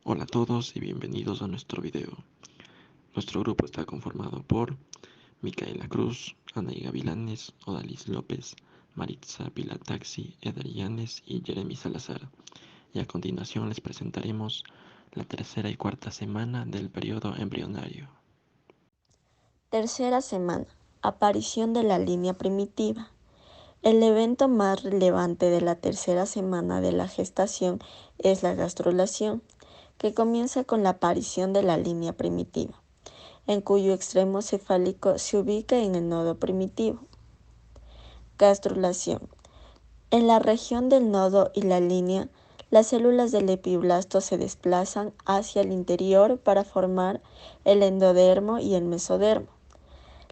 Hola a todos y bienvenidos a nuestro video. Nuestro grupo está conformado por Micaela Cruz, Anaí Gavilanes, Odalis López, Maritza Pilataxi, Eder Llanes y Jeremy Salazar. Y a continuación les presentaremos la tercera y cuarta semana del periodo embrionario. Tercera semana. Aparición de la línea primitiva. El evento más relevante de la tercera semana de la gestación es la gastrulación, que comienza con la aparición de la línea primitiva, en cuyo extremo cefálico se ubica en el nodo primitivo. Gastrulación. En la región del nodo y la línea, las células del epiblasto se desplazan hacia el interior para formar el endodermo y el mesodermo.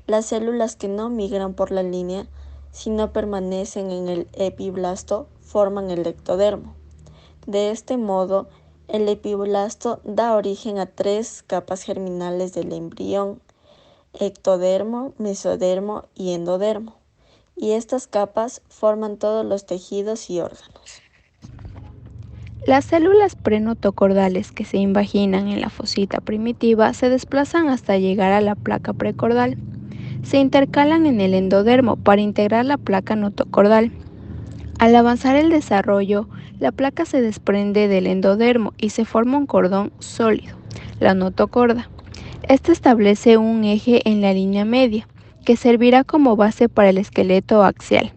Las células que no migran por la línea, sino permanecen en el epiblasto, forman el ectodermo. De este modo, el epiblasto da origen a 3 capas germinales del embrión: ectodermo, mesodermo y endodermo, y estas capas forman todos los tejidos y órganos. Las células prenotocordales que se invaginan en la fosita primitiva se desplazan hasta llegar a la placa precordal. Se intercalan en el endodermo para integrar la placa notocordal. Al avanzar el desarrollo, la placa se desprende del endodermo y se forma un cordón sólido, la notocorda. Este establece un eje en la línea media, que servirá como base para el esqueleto axial.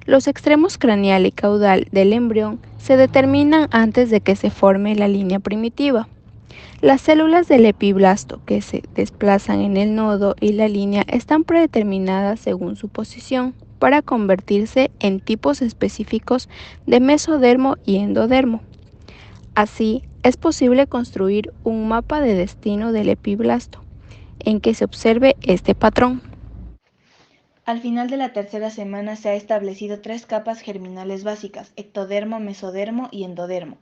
Los extremos craneal y caudal del embrión se determinan antes de que se forme la línea primitiva. Las células del epiblasto que se desplazan en el nodo y la línea están predeterminadas según su posición para convertirse en tipos específicos de mesodermo y endodermo. Así, es posible construir un mapa de destino del epiblasto, en que se observe este patrón. Al final de la tercera semana se ha establecido 3 capas germinales básicas: ectodermo, mesodermo y endodermo,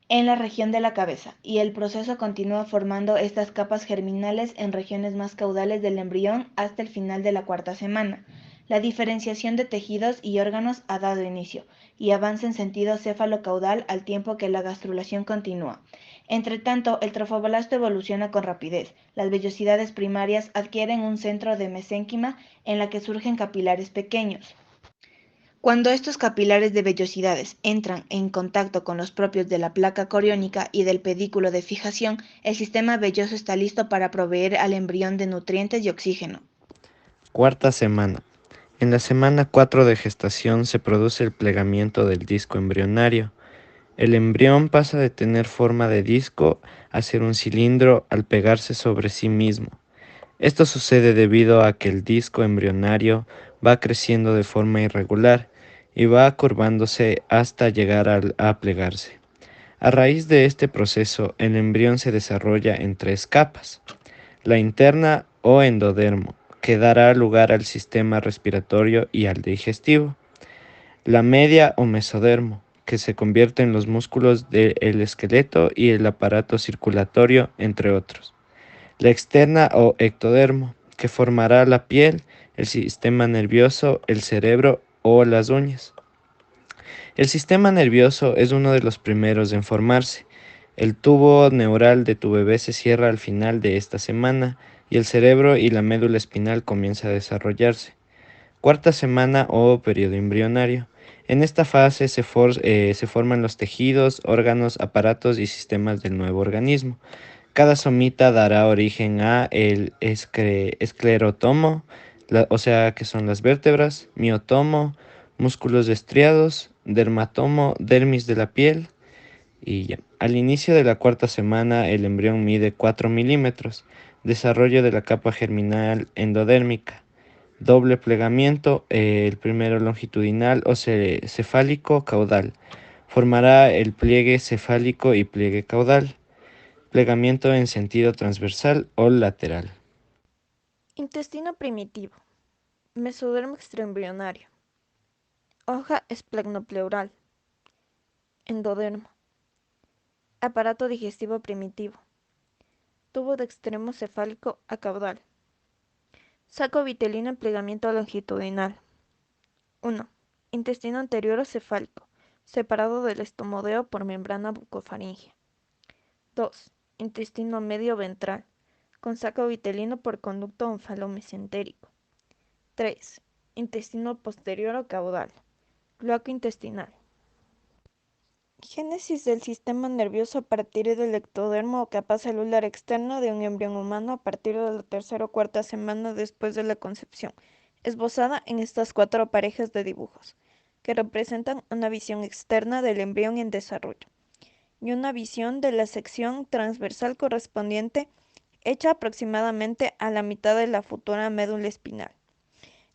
en la región de la cabeza, y el proceso continúa formando estas capas germinales en regiones más caudales del embrión hasta el final de la cuarta semana. La diferenciación de tejidos y órganos ha dado inicio, y avanza en sentido céfalo-caudal al tiempo que la gastrulación continúa. Entretanto, el trofoblasto evoluciona con rapidez. Las vellosidades primarias adquieren un centro de mesénquima en la que surgen capilares pequeños. Cuando estos capilares de vellosidades entran en contacto con los propios de la placa coriónica y del pedículo de fijación, el sistema velloso está listo para proveer al embrión de nutrientes y oxígeno. Cuarta semana. En la semana 4 de gestación se produce el plegamiento del disco embrionario. El embrión pasa de tener forma de disco a ser un cilindro al pegarse sobre sí mismo. Esto sucede debido a que el disco embrionario va creciendo de forma irregular y va curvándose hasta llegar a plegarse. A raíz de este proceso, el embrión se desarrolla en 3 capas: la interna o endodermo, que dará lugar al sistema respiratorio y al digestivo; la media o mesodermo, que se convierte en los músculos del esqueleto y el aparato circulatorio, entre otros; la externa o ectodermo, que formará la piel, el sistema nervioso, el cerebro o las uñas. El sistema nervioso es uno de los primeros en formarse. El tubo neural de tu bebé se cierra al final de esta semana y el cerebro y la médula espinal comienza a desarrollarse. Cuarta semana o periodo embrionario. En esta fase se forman los tejidos, órganos, aparatos y sistemas del nuevo organismo. Cada somita dará origen a el esclerotomo, o sea que son las vértebras; miotomo, músculos estriados; dermatomo, dermis de la piel, y ya. Al inicio de la cuarta semana el embrión mide 4 milímetros. Desarrollo de la capa germinal endodérmica. Doble plegamiento, el primero longitudinal o cefálico caudal. Formará el pliegue cefálico y pliegue caudal. Plegamiento en sentido transversal o lateral. Intestino primitivo. Mesodermo extraembrionario. Hoja esplenopleural. Endodermo. Aparato digestivo primitivo. Tubo de extremo cefálico a caudal. Saco vitelino en plegamiento longitudinal. 1. Intestino anterior o cefálico, separado del estomodeo por membrana bucofaríngea. 2. Intestino medio ventral, con saco vitelino por conducto onfalomesentérico. 3. Intestino posterior o caudal, cloaca intestinal. Génesis del sistema nervioso a partir del ectodermo o capa celular externa de un embrión humano a partir de la tercera o cuarta semana después de la concepción, esbozada en estas 4 parejas de dibujos, que representan una visión externa del embrión en desarrollo y una visión de la sección transversal correspondiente hecha aproximadamente a la mitad de la futura médula espinal.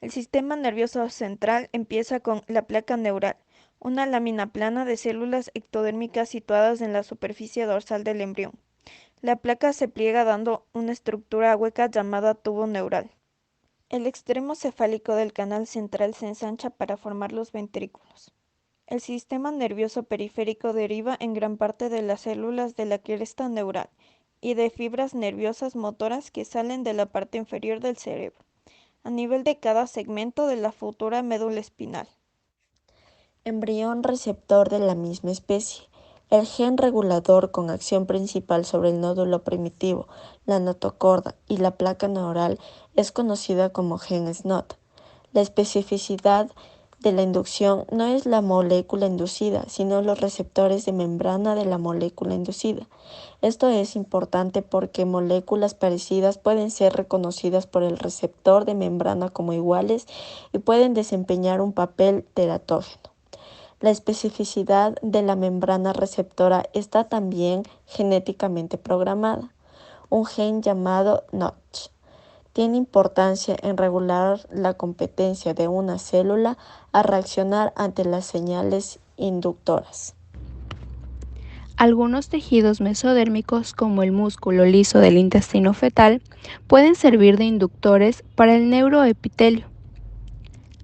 El sistema nervioso central empieza con la placa neural, una lámina plana de células ectodérmicas situadas en la superficie dorsal del embrión. La placa se pliega dando una estructura hueca llamada tubo neural. El extremo cefálico del canal central se ensancha para formar los ventrículos. El sistema nervioso periférico deriva en gran parte de las células de la cresta neural y de fibras nerviosas motoras que salen de la parte inferior del cerebro, a nivel de cada segmento de la futura médula espinal. Embrión receptor de la misma especie. El gen regulador con acción principal sobre el nódulo primitivo, la notocorda y la placa neural es conocida como gen SNOT. La especificidad de la inducción no es la molécula inducida, sino los receptores de membrana de la molécula inducida. Esto es importante porque moléculas parecidas pueden ser reconocidas por el receptor de membrana como iguales y pueden desempeñar un papel teratógeno. La especificidad de la membrana receptora está también genéticamente programada. Un gen llamado Notch tiene importancia en regular la competencia de una célula a reaccionar ante las señales inductoras. Algunos tejidos mesodérmicos, como el músculo liso del intestino fetal, pueden servir de inductores para el neuroepitelio,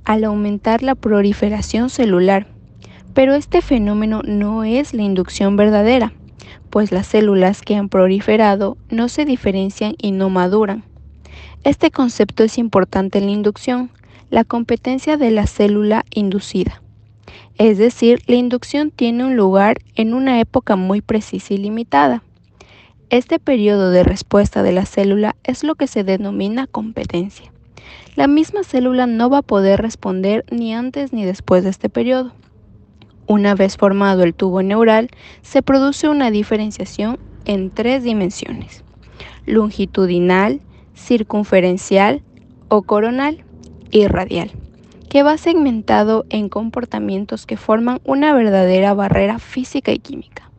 al aumentar la proliferación celular. Pero este fenómeno no es la inducción verdadera, pues las células que han proliferado no se diferencian y no maduran. Este concepto es importante en la inducción, la competencia de la célula inducida. Es decir, la inducción tiene un lugar en una época muy precisa y limitada. Este periodo de respuesta de la célula es lo que se denomina competencia. La misma célula no va a poder responder ni antes ni después de este periodo. Una vez formado el tubo neural, se produce una diferenciación en 3 dimensiones: longitudinal, circunferencial o coronal y radial, que va segmentado en comportamientos que forman una verdadera barrera física y química.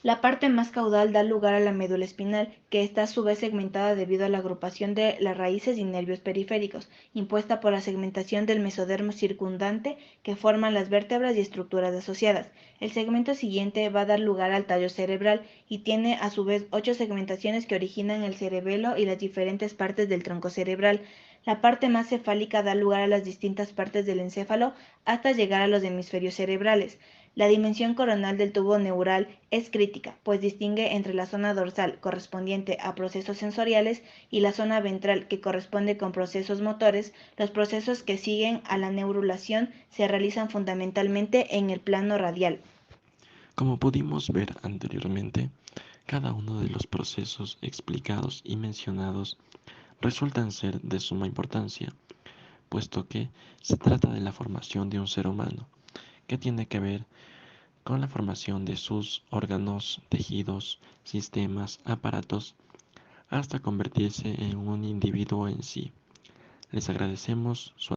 La parte más caudal da lugar a la médula espinal, que está a su vez segmentada debido a la agrupación de las raíces y nervios periféricos, impuesta por la segmentación del mesodermo circundante que forman las vértebras y estructuras asociadas. El segmento siguiente va a dar lugar al tallo cerebral y tiene a su vez 8 segmentaciones que originan el cerebelo y las diferentes partes del tronco cerebral. La parte más cefálica da lugar a las distintas partes del encéfalo hasta llegar a los hemisferios cerebrales. La dimensión coronal del tubo neural es crítica, pues distingue entre la zona dorsal, correspondiente a procesos sensoriales, y la zona ventral, que corresponde con procesos motores. Los procesos que siguen a la neurulación se realizan fundamentalmente en el plano radial. Como pudimos ver anteriormente, cada uno de los procesos explicados y mencionados resultan ser de suma importancia, puesto que se trata de la formación de un ser humano, que tiene que ver con la formación de sus órganos, tejidos, sistemas, aparatos, hasta convertirse en un individuo en sí. Les agradecemos su